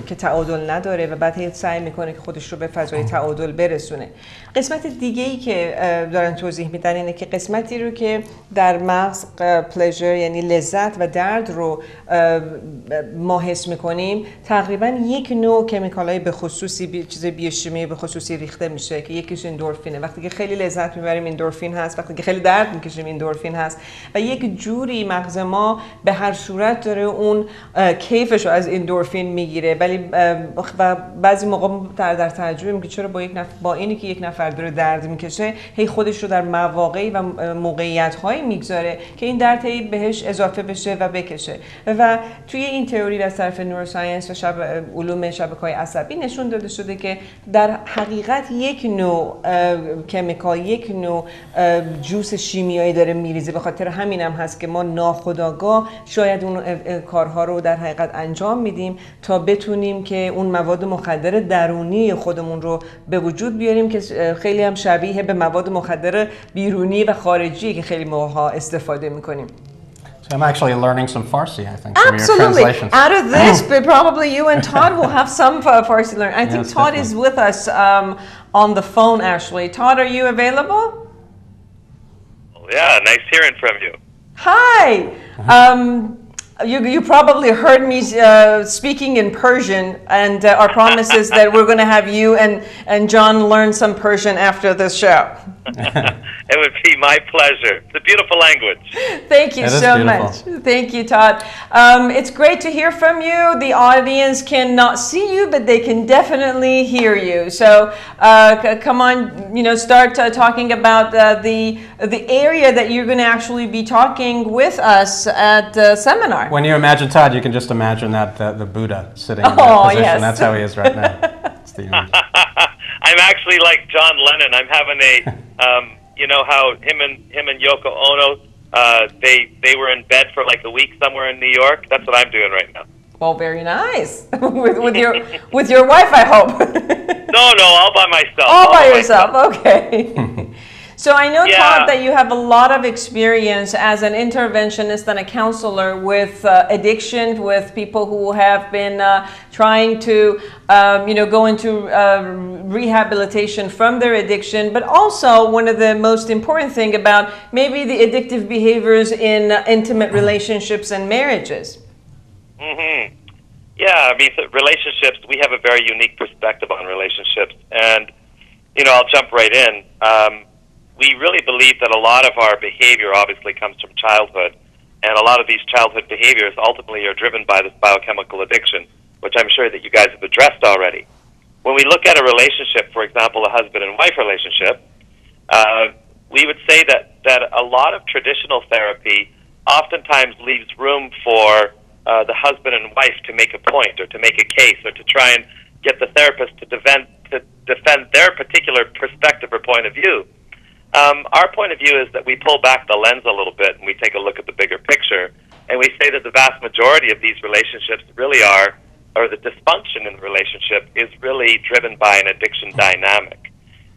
که تعادل نداره و بعد سعی میکنه که خودش رو به فضای تعادل برسونه. قسمت دیگه ای که دارن توضیح میدن اینه که قسمتی رو که در مغز پلژر یعنی لذت و درد رو ما حس میکنیم تقریبا یک نوع کمیکالای به خصوصی چیز بیوشیمی به خصوصی ریخته میشه که یکیش اندورفینه. وقتی که خیلی لذت میبریم اندورفین هست، وقتی که خیلی درد میکشیم اندورفین هست و یک جوری مغز ما به هر صورت داره اون کیفش رو از اندورفین میگیره. ولی بعضی موقع در تعجب میگه چرا با اینی که یک نفر داره درد میکشه هی خودش رو در مواقعی و موقعیت‌هایی میگذاره که این درد هی بهش اضافه بشه و بکشه. و توی این تئوری از طرف نوروساینس و علوم شبکه‌های عصبی نشون داده شده که در حقیقت یک نوع کمیکال، یک نوع جوس شیمیایی داره میریزه. به خاطر همینم هست که ما ناخودآگاه شاید اون کارها رو در حقیقت انجام میدیم تا بتونیم که اون مواد مخدر درونی خودمون رو به وجود بیاریم که خیلی هم شبیه به مواد مخدر بیرونی و خارجی که خیلی موقع‌ها استفاده میکنیم. So I'm actually learning some Farsi, I think, from your Absolutely. translations. Out of this, but probably you and Todd will have some Farsi learning. I think Yes, Todd definitely. is with us on the phone, actually. Todd, are you available? Yeah, nice hearing from you. Hi. You probably heard me speaking in Persian, and our promise is that we're going to have you and John learn some Persian after this show. It would be my pleasure. It's a beautiful language. Thank you so beautiful. much. Thank you, Todd. It's great to hear from you. The audience cannot see you, but they can definitely hear you. So come on, start talking about the area that you're going to actually be talking with us at the seminar. When you imagine Todd, you can just imagine that the Buddha sitting in that position. Yes. That's how he is right now. It's the image. I'm actually like John Lennon. I'm having a, you know how him and Yoko Ono, they were in bed for like a week somewhere in New York. That's what I'm doing right now. Well, very nice. with your wife, I hope. No, all by myself. All by yourself. Okay. So I know, Yeah. Todd, that you have a lot of experience as an interventionist and a counselor with addiction, with people who have been trying to, go into rehabilitation from their addiction. But also, one of the most important thing about maybe the addictive behaviors in intimate relationships and marriages. Mm-hmm. Yeah, I mean, relationships, we have a very unique perspective on relationships. And, I'll jump right in. We really believe that a lot of our behavior obviously comes from childhood, and a lot of these childhood behaviors ultimately are driven by this biochemical addiction, which I'm sure that you guys have addressed already. When we look at a relationship, for example, a husband and wife relationship, we would say that a lot of traditional therapy oftentimes leaves room for the husband and wife to make a point or to make a case or to try and get the therapist to defend their particular perspective or point of view. Our point of view is that we pull back the lens a little bit and we take a look at the bigger picture, and we say that the vast majority of these relationships really are, or the dysfunction in the relationship is really driven by an addiction dynamic.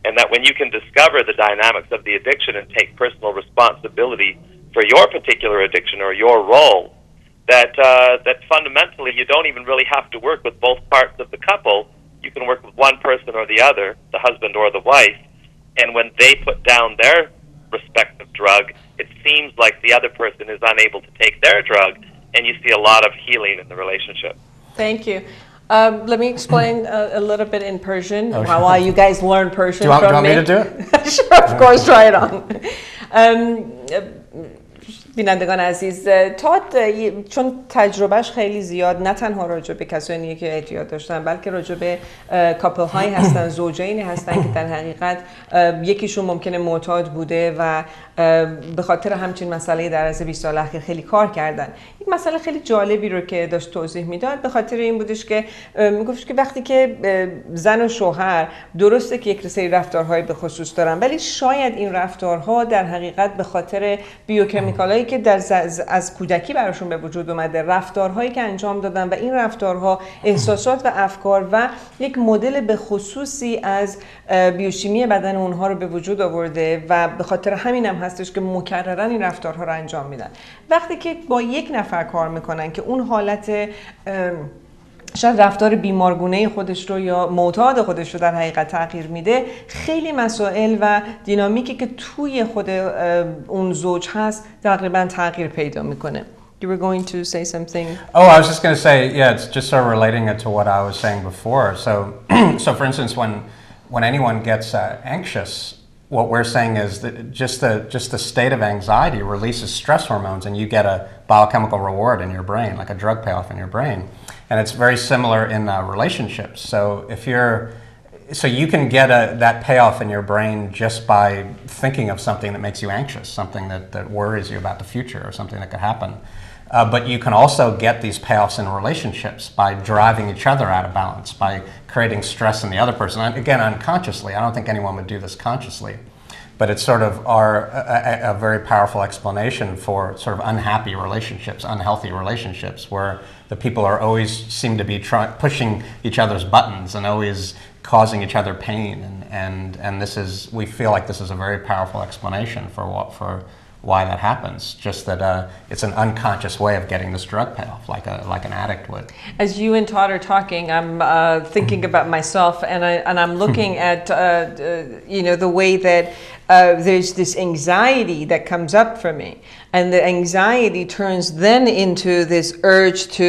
And that when you can discover the dynamics of the addiction and take personal responsibility for your particular addiction or your role, that fundamentally you don't even really have to work with both parts of the couple. You can work with one person or the other, the husband or the wife. And when they put down their respective drug, it seems like the other person is unable to take their drug, and you see a lot of healing in the relationship. Thank you. Let me explain a little bit in Persian while you guys learn Persian Do you from want me to do it? Sure, of course, try it on. بینندگان عزیز، تاد چون تجربهش خیلی زیاد نه تنها راجع به کسانی که اعتیاد داشتن بلکه راجع به کاپل هایی هستن، زوجینی هستن که در حقیقت یکیشون ممکنه معتاد بوده و به خاطر همچین مسئله در از 20 سال اخیر خیلی کار کردن. یک مسئله خیلی جالبی رو که داشت توضیح میداد به خاطر این بودش که میگفتش که وقتی که زن و شوهر درسته که یک سری رفتارهای به خصوص دارن، ولی شاید این رفتارها در حقیقت به خاطر بیوکمیکالایی که از کودکی براشون به وجود اومده، رفتارهایی که انجام دادن و این رفتارها احساسات و افکار و یک مدل به خصوصی از بیوشیمی بدن اونها رو به وجود آورده و به خاطر همین هم هستش که مکررن این رفتارها رو انجام میدن. وقتی که با یک نفر کار میکنن که اون حالت شاید رفتار بیمارگونه خودش رو یا معتاد خودش رو در حقیقت تغییر میده، خیلی مسائل و دینامیکی که توی خود اون زوج هست تقریبا تغییر پیدا میکنه. You were going to say something? Oh, I was just going to say, yeah, it's just sort of relating it to what I was saying before. So, so for instance, when anyone gets anxious, what we're saying is that just the state of anxiety releases stress hormones, and you get a biochemical reward in your brain, like a drug payoff in your brain. And it's very similar in relationships. So so you can get that payoff in your brain just by thinking of something that makes you anxious, something that worries you about the future or something that could happen. But you can also get these payoffs in relationships by driving each other out of balance, by creating stress in the other person. And again, unconsciously. I don't think anyone would do this consciously. But it's sort of a very powerful explanation for sort of unhappy relationships, unhealthy relationships, where the people are always seem to be pushing each other's buttons and always causing each other pain. And this is, we feel like this is a very powerful explanation for why that happens. Just that it's an unconscious way of getting this drug payoff, like an addict would. As you and Todd are talking, I'm thinking about myself, and I'm looking at you know, the way that there's this anxiety that comes up for me, and the anxiety turns then into this urge to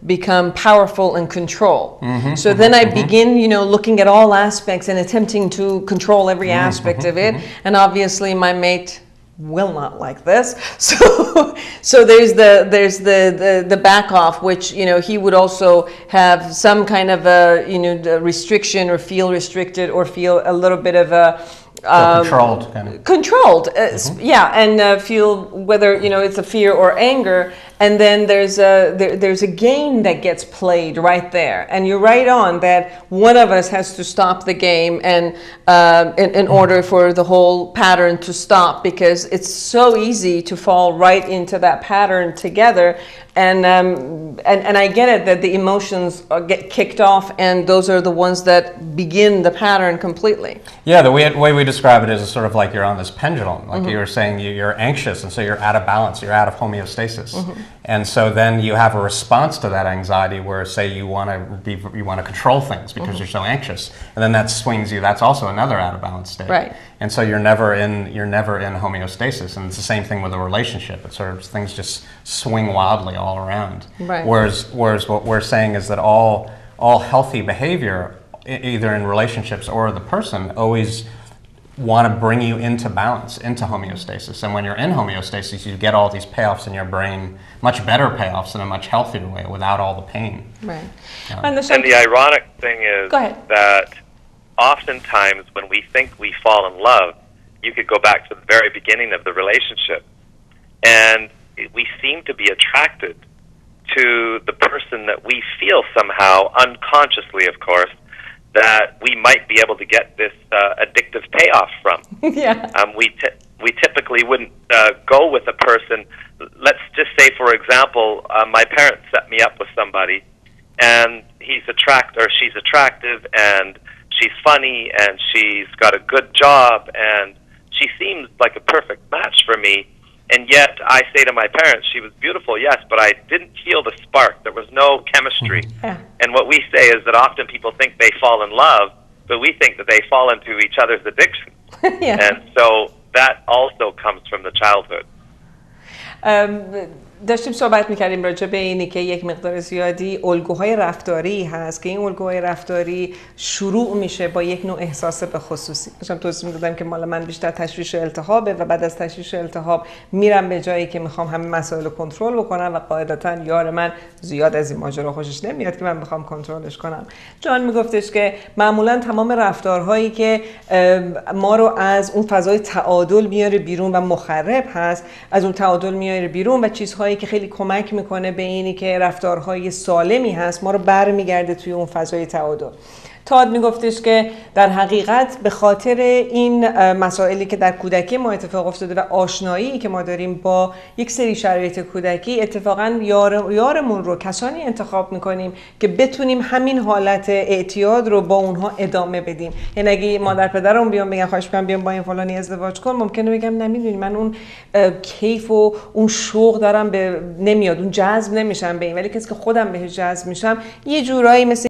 become powerful and control. So then I begin, you know, looking at all aspects and attempting to control every aspect of it, and obviously my mate will not like this. So there's the back off, which, you know, he would also have some kind of a, you know, restriction or feel restricted or feel a little bit of a controlled kind of. Controlled, yeah, and feel whether, you know, it's a fear or anger, and then there's a game that gets played right there, and you're right on that one of us has to stop the game, and in order for the whole pattern to stop, because it's so easy to fall right into that pattern together, and I get it that the emotions get kicked off, and those are the ones that begin the pattern completely. Yeah, the way we describe it is sort of like you're on this pendulum, like you were saying, you're anxious, and so you're out of balance, you're out of homeostasis. And so then you have a response to that anxiety where, say, you want to control things because you're so anxious, and then that swings you. That's also another out of balance state. Right. And so you're never in homeostasis, and it's the same thing with a relationship. It's sort of things just swing wildly all around. Right. Whereas what we're saying is that all healthy behavior, either in relationships or the person, always want to bring you into balance, into homeostasis. And when you're in homeostasis, you get all these payoffs in your brain, much better payoffs in a much healthier way without all the pain. Right. And the ironic thing is that oftentimes when we think we fall in love, you could go back to the very beginning of the relationship, and we seem to be attracted to the person that we feel somehow, unconsciously of course, that we might be able to get this addictive payoff from. Yeah. We typically wouldn't go with a person. Let's just say, for example, my parents set me up with somebody, and she's attractive, and she's funny, and she's got a good job, and she seems like a perfect match for me. And yet I say to my parents, she was beautiful, yes, but I didn't feel the spark. There was no chemistry. Yeah. And what we say is that often people think they fall in love, but we think that they fall into each other's addiction. Yeah. And so that also comes from the childhood. داشتیم صحبت میکردیم راجع به اینی که یک مقدار زیادی الگوهای رفتاری هست که این الگوهای رفتاری شروع میشه با یک نوع احساس به خصوصی. داشتم توضیح میدادم که مال من بیشتر تشویش التهابه و بعد از تشویش التهاب میرم به جایی که میخوام همه مسائل رو کنترل بکنم و قاعدتاً یار من زیاد از این ماجرا خوشش نمیاد که من بخوام کنترلش کنم. جان میگفتش که معمولاً تمام رفتارهایی که ما رو از اون فضای تعادل میاره بیرون و مخرب هست، از اون تعادل میاره بیرون و چیزهایی که خیلی کمک میکنه به اینی که رفتارهای سالمی هست ما رو برمیگرده توی اون فضای تعادل. تاد میگفتش که در حقیقت به خاطر این مسائلی که در کودکی ما اتفاق افتاده و آشنایی که ما داریم با یک سری شرایط کودکی، اتفاقا یارمون رو کسانی انتخاب میکنیم که بتونیم همین حالت اعتیاد رو با اونها ادامه بدیم. یعنی اگه مادر پدرم بیان بگن خواهش می‌کنم بیام با این فلانی ازدواج کن، ممکنه بگم نمیدونی من اون کیف و اون شوق دارم نمیاد، اون جذب نمیشم به این، ولی کسی که خودم بهش جذب میشم یه جورایی مثل